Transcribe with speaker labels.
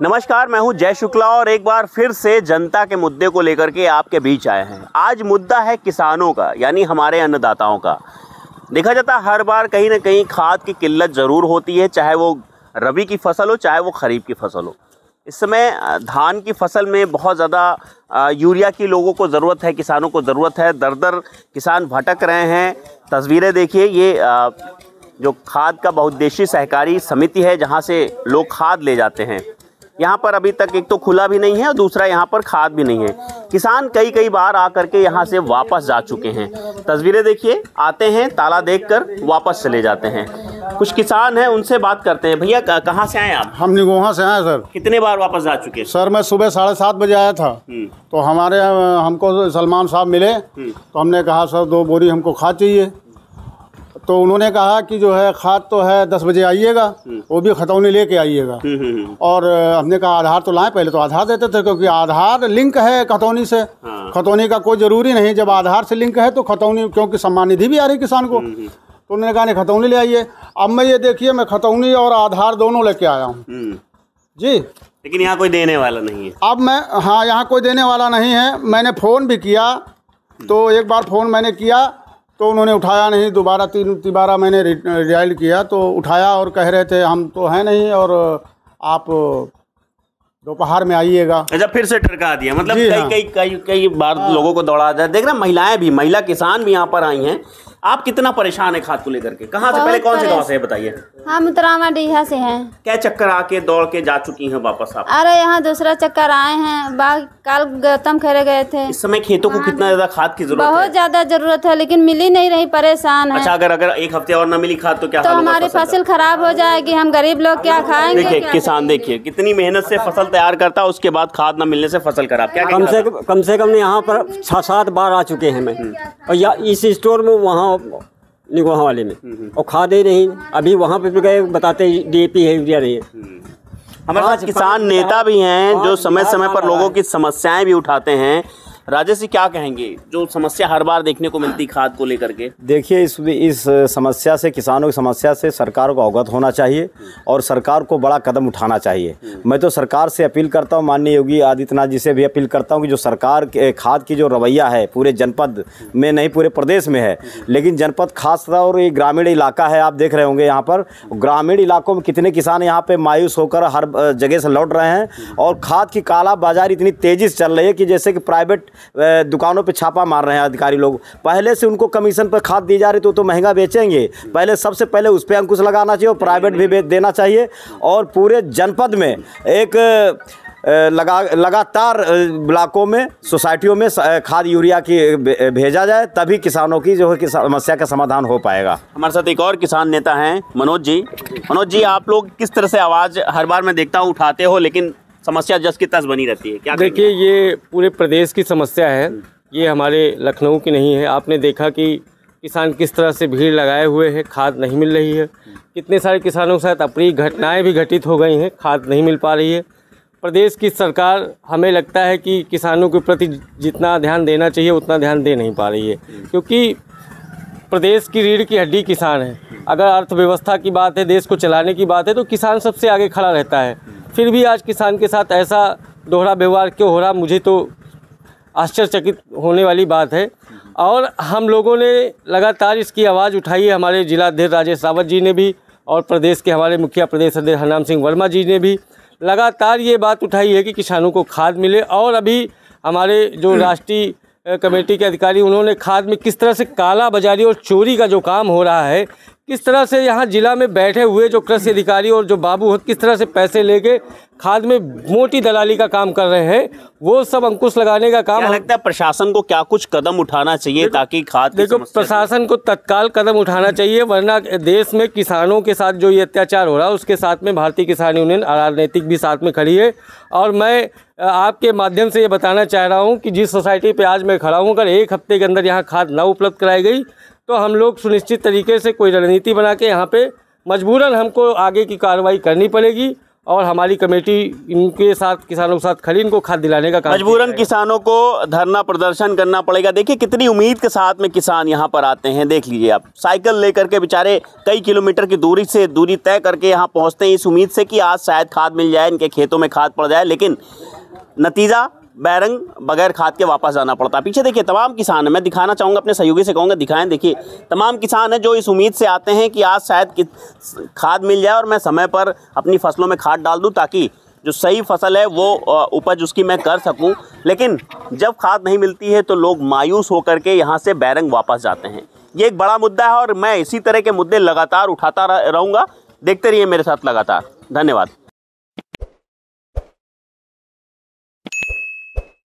Speaker 1: नमस्कार, मैं हूं जय शुक्ला और एक बार फिर से जनता के मुद्दे को लेकर के आपके बीच आए हैं। आज मुद्दा है किसानों का, यानी हमारे अन्नदाताओं का। देखा जाता है हर बार कहीं ना कहीं खाद की किल्लत ज़रूर होती है, चाहे वो रबी की फसल हो चाहे वो खरीफ की फसल हो। इस समय धान की फसल में बहुत ज़्यादा यूरिया की लोगों को ज़रूरत है, किसानों को ज़रूरत है। दर दर किसान भटक रहे हैं। तस्वीरें देखिए, ये जो खाद का बहुउद्देशीय सहकारी समिति है जहाँ से लोग खाद ले जाते हैं, यहाँ पर अभी तक एक तो खुला भी नहीं है और दूसरा यहाँ पर खाद भी नहीं है। किसान कई बार आकर के यहाँ से वापस जा चुके हैं। तस्वीरें देखिए, आते हैं ताला देखकर वापस चले जाते हैं। कुछ किसान हैं, उनसे बात करते हैं। भैया कहाँ से आए आप?
Speaker 2: हम निगोहा से आए सर।
Speaker 1: कितने बार वापस जा चुके हैं?
Speaker 2: सर मैं सुबह 7:30 बजे आया था, तो हमको सलमान साहब मिले, तो हमने कहा सर 2 बोरी हमको खाद चाहिए। तो उन्होंने कहा कि जो है खाद तो है 10 बजे आइएगा, वो भी खतौनी लेके आइएगा। और हमने कहा आधार तो लाएं, पहले तो आधार देते थे क्योंकि आधार लिंक है खतौनी से। खतौनी का कोई ज़रूरी नहीं, जब आधार से लिंक है तो खतौनी, क्योंकि सम्मान निधि भी आ रही किसान को। तो उन्होंने कहा नहीं खतौनी ले आइए। अब मैं ये देखिए, मैं खतौनी और आधार दोनों लेके आया हूँ जी,
Speaker 1: लेकिन यहाँ कोई देने वाला नहीं है।
Speaker 2: अब मैं, हाँ यहाँ कोई देने वाला नहीं है। मैंने फ़ोन भी किया, तो एक बार फ़ोन मैंने किया तो उन्होंने उठाया नहीं। दोबारा 3 मैंने डायल किया तो उठाया और कह रहे थे हम तो हैं नहीं और आप दोपहर में आइएगा।
Speaker 1: अच्छा, फिर से टरका दिया। मतलब कई बार लोगों को दौड़ा जाए। देख रहे महिलाएं भी, महिला किसान भी यहाँ पर आई हैं। आप कितना परेशान है खाद को लेकर के? कहाँ से, पहले कौन से गांव से है बताइए?
Speaker 3: हम उतरामा डीहा से हैं।
Speaker 1: क्या चक्कर आके दौड़ के जा चुकी हैं वापस आप?
Speaker 3: अरे यहाँ दूसरा चक्कर आए हैं। कल गौतम खेरे गए थे।
Speaker 1: इस समय खेतों को कितना ज्यादा खाद की जरूरत है?
Speaker 3: बहुत ज्यादा जरूरत है, लेकिन मिली नहीं रही, परेशान है।
Speaker 1: अच्छा, अगर 1 हफ्ते और न मिली खाद तो क्या
Speaker 3: तो हमारी फसल खराब हो जाएगी, हम गरीब लोग क्या खाएंगे?
Speaker 1: देखिए किसान, देखिए कितनी मेहनत से फसल तैयार करता है, उसके बाद खाद न मिलने से फसल खराब। क्या
Speaker 4: कम से कम यहाँ पर 6-7 बार आ चुके हैं मैं, और इस स्टोर में वहाँ निगोहा वाले में, और खाद ही नहीं। अभी वहाँ पे भी गए, बताते DAP है, यूरिया नहीं है।
Speaker 1: हमारे साथ किसान नेता भी हैं जो समय समय पर लोगों की समस्याएं भी उठाते हैं। राजेश जी, क्या कहेंगे? जो समस्या हर बार देखने को मिलती खाद को लेकर के।
Speaker 5: देखिए, इस समस्या से, किसानों की समस्या से सरकार को अवगत होना चाहिए और सरकार को बड़ा कदम उठाना चाहिए। मैं तो सरकार से अपील करता हूं, माननीय योगी आदित्यनाथ जी से भी अपील करता हूं कि जो सरकार के खाद की जो रवैया है, पूरे जनपद में नहीं पूरे प्रदेश में है, लेकिन जनपद खास और ये ग्रामीण इलाका है, आप देख रहे होंगे यहाँ पर ग्रामीण इलाकों में कितने किसान यहाँ पर मायूस होकर हर जगह से लौट रहे हैं। और खाद की काला बाजारी इतनी तेज़ी से चल रही है कि जैसे कि प्राइवेट दुकानों पे छापा मार रहे हैं अधिकारी लोग। पहले से उनको कमीशन पर खाद दी जा रही तो महंगा बेचेंगे। पहले सबसे पहले उस पर अंकुश लगाना चाहिए और प्राइवेट भी देना चाहिए। और पूरे जनपद में एक लगातार ब्लॉकों में, सोसाइटियों में खाद यूरिया की भेजा जाए, तभी किसानों की जो है समस्या का समाधान हो पाएगा।
Speaker 1: हमारे साथ एक और किसान नेता हैं, मनोज जी। मनोज जी, आप लोग किस तरह से आवाज़ हर बार मैं देखता हूँ उठाते हो, लेकिन समस्या जस की तस बनी रहती है? क्या
Speaker 6: देखिए, ये पूरे प्रदेश की समस्या है, ये हमारे लखनऊ की नहीं है। आपने देखा कि किसान किस तरह से भीड़ लगाए हुए हैं, खाद नहीं मिल रही है। कितने सारे किसानों के साथ अप्रिय घटनाएं भी घटित हो गई हैं, खाद नहीं मिल पा रही है। प्रदेश की सरकार, हमें लगता है कि किसानों के प्रति जितना ध्यान देना चाहिए उतना ध्यान दे नहीं पा रही है, क्योंकि प्रदेश की रीढ़ की हड्डी किसान है। अगर अर्थव्यवस्था की बात है, देश को चलाने की बात है, तो किसान सबसे आगे खड़ा रहता है। फिर भी आज किसान के साथ ऐसा दोहरा व्यवहार क्यों हो रहा, मुझे तो आश्चर्यचकित होने वाली बात है। और हम लोगों ने लगातार इसकी आवाज़ उठाई है। हमारे जिलाध्यक्ष राजेश रावत जी ने भी, और प्रदेश के हमारे मुखिया प्रदेश अध्यक्ष हरनाम सिंह वर्मा जी ने भी लगातार ये बात उठाई है कि किसानों को खाद मिले। और अभी हमारे जो राष्ट्रीय कमेटी के अधिकारी, उन्होंने खाद में किस तरह से काला बाजारी और चोरी का जो काम हो रहा है, किस तरह से यहाँ जिला में बैठे हुए जो कृषि अधिकारी और जो बाबू हैं, किस तरह से पैसे लेके खाद में मोटी दलाली का काम कर रहे हैं, वो सब अंकुश लगाने का काम।
Speaker 1: लगता है प्रशासन को क्या कुछ कदम उठाना चाहिए ताकि खाद?
Speaker 6: देखो, प्रशासन को तत्काल कदम उठाना चाहिए, वरना देश में किसानों के साथ जो ये अत्याचार हो रहा है, उसके साथ में भारतीय किसान यूनियन राजनीतिक भी साथ में खड़ी है। और मैं आपके माध्यम से ये बताना चाह रहा हूँ कि जिस सोसाइटी पे आज मैं खड़ा हूँ, अगर 1 हफ्ते के अंदर यहाँ खाद न उपलब्ध कराई गई तो हम लोग सुनिश्चित तरीके से कोई रणनीति बना के यहाँ पे मजबूरन हमको आगे की कार्रवाई करनी पड़ेगी। और हमारी कमेटी इनके साथ, किसानों के साथ खड़ी, इनको खाद दिलाने का काम।
Speaker 1: मजबूरन किसानों को धरना प्रदर्शन करना पड़ेगा। देखिए कितनी उम्मीद के साथ में किसान यहाँ पर आते हैं। देख लीजिए आप, साइकिल लेकर के बेचारे कई किलोमीटर की दूरी तय करके यहाँ पहुँचते हैं इस उम्मीद से कि आज शायद खाद मिल जाए, इनके खेतों में खाद पड़ जाए, लेकिन नतीजा बैरंग बगैर खाद के वापस जाना पड़ता है। पीछे देखिए तमाम किसान हैं, मैं दिखाना चाहूँगा, अपने सहयोगी से कहूँगा दिखाएं। देखिए तमाम किसान हैं जो इस उम्मीद से आते हैं कि आज शायद खाद मिल जाए और मैं समय पर अपनी फसलों में खाद डाल दूँ ताकि जो सही फसल है वो उपज उसकी मैं कर सकूं। लेकिन जब खाद नहीं मिलती है तो लोग मायूस होकर के यहाँ से बैरंग वापस जाते हैं। ये एक बड़ा मुद्दा है और मैं इसी तरह के मुद्दे लगातार उठाता रहूँगा। देखते रहिए मेरे साथ लगातार। धन्यवाद।